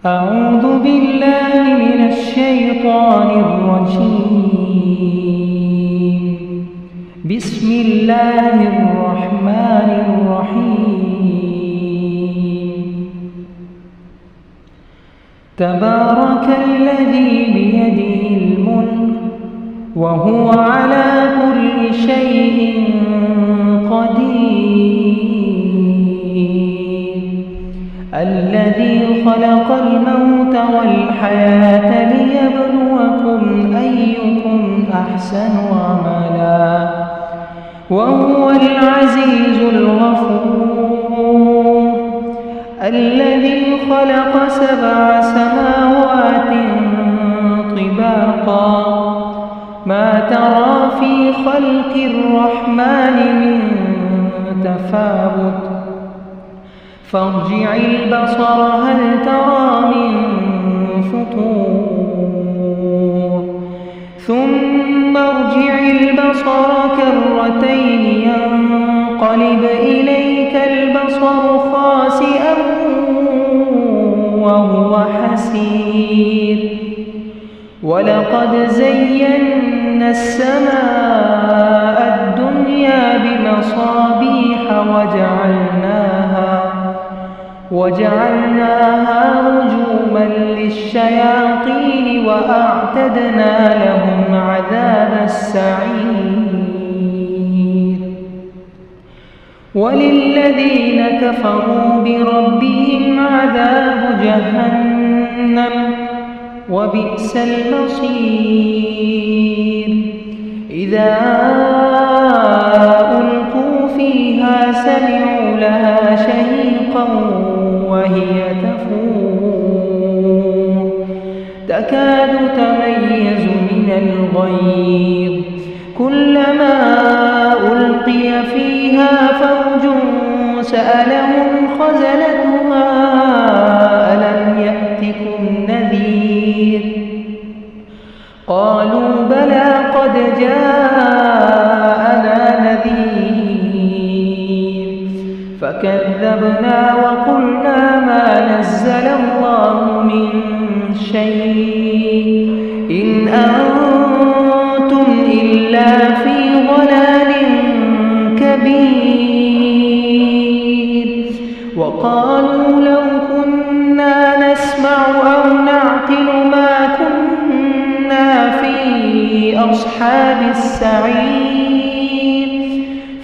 أعوذ بالله من الشيطان الرجيم. بسم الله الرحمن الرحيم. تبارك الذي بيده الملك وهو على كل شيء قدير. الذي خلق الموت والحياة ليبلوكم أيكم أحسن عملا وهو العزيز الغفور. الذي خلق 7 سماوات طباقا ما ترى في خلق الرحمن من تفاوت فارجع البصر هل ترى من فطور ثم ارجع البصر كرتين ينقلب إليك البصر خاسئا وهو حسير. ولقد زينا السماء الدنيا بمصابيح وجعلناها رجوما للشياطين وأعتدنا لهم عذاب السعير. وللذين كفروا بربهم عذاب جهنم وبئس المصير. إذا ألقوا فيها سمعوا لها شهيقا وهي تفور تكاد تميز من الغيظ كلما ألقي فيها فوج سألهم خزنتها ألم يأتكم نذير قالوا بلى قد جاءنا نذير فكذبنا وقلنا ما نزل الله من شيء إن أنتم إلا في ضلال كبير. وقالوا لو كنا نسمع أو نعقل ما كنا في أصحاب السعير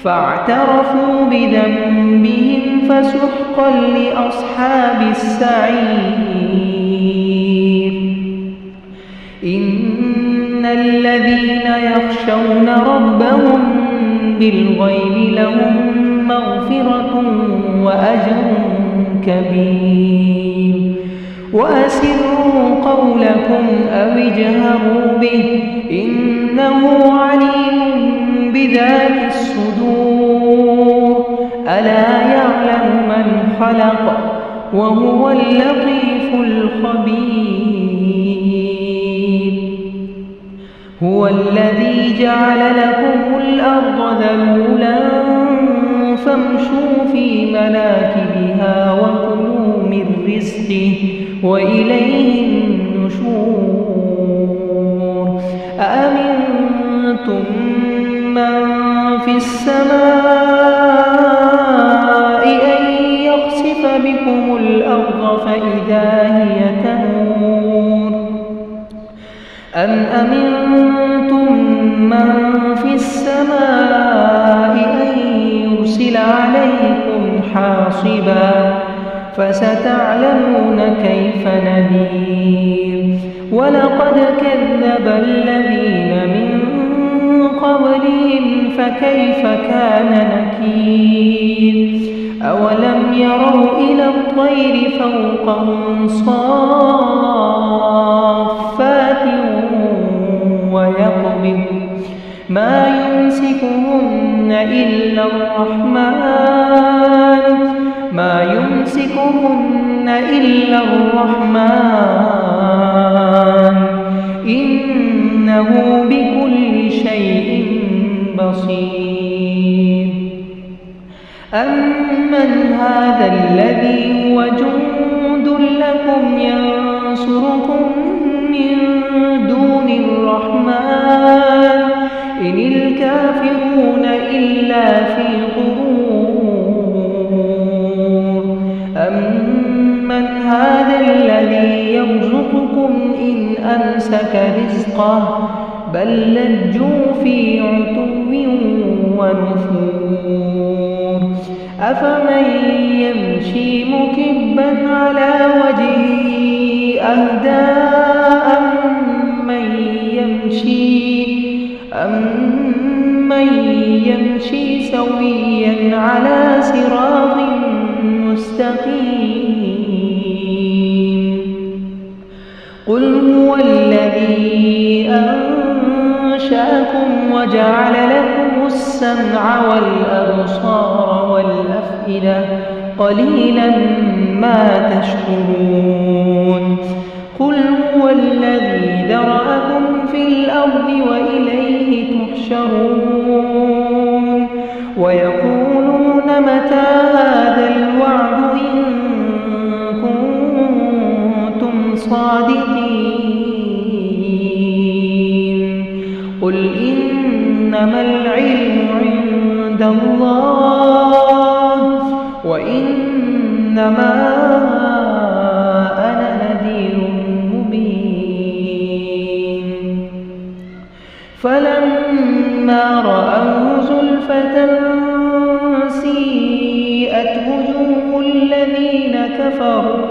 فاعترفوا بذنبهم فسحقا لأصحاب السعير. إن الذين يخشون ربهم بالغيب لهم مغفرة وأجر كبير. وأسروا قولكم أو اجهروا به إنه عليم بذات الصدور. ألا يعلم من خلق وهو اللطيف الخبير. هو الذي جعل لكم الأرض ذلولا فامشوا في مناكبها وكلوا من رزقه وإليه النشور. أأمنتم من في السماء أن يخسف بكم الأرض فإذا هي تمور أم أمنتم من في السماء أن يرسل عليكم حاصبا فستعلمون كيف نذير. ولقد كذب الذين من قبلهم فكيف كان نكير. أولم يروا إلى الطير فوقهم صافات ويقبض ما يمسكهن إلا الرحمن إنه بكل شيء بصير. أمن هذا الذي هو جند لكم لكم ينصركم من دون الرحمن إن الكافرون إلا في غرور أمن هذا الذي يرزقكم إن أمسك رزقه بل لجوا في عتو ونفور أفمن يمشي مكبا على وجهه أهدى أمن يمشي سويا على صراط مستقيم قل هو الذي أنشأكم وجعل لكم السمع والأبصار والأفئدة قليلا ما تشكرون قل هو الذي ذرأكم في الأرض وإليه تحشرون ويقولون متى هذا الوعد إن كنتم صادقين قل إنما العلم عند الله وإنما أنا نذير مبين فلما رأوا زلفة سيئت وجوه الذين كفروا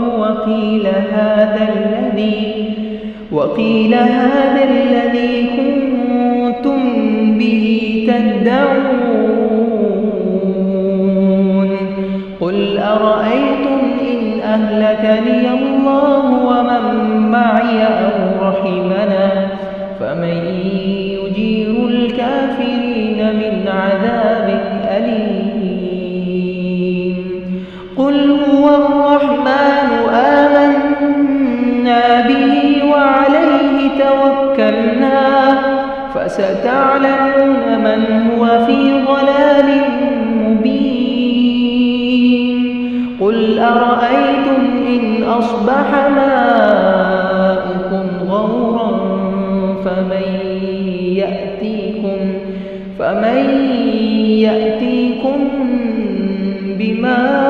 وقيل هذا الذي كنتم به تدعون قل أرأيتم إن أهلكني الله ومن معي أو رحمنا فمن يجير الكافرين من عذاب أليم قل هو الرحمن آمنا به وعليه توكلنا فستعلمون من هو في ضلال مبين قل أرأيتم إن أصبح ماؤكم غورا فمن يأتيكم بماء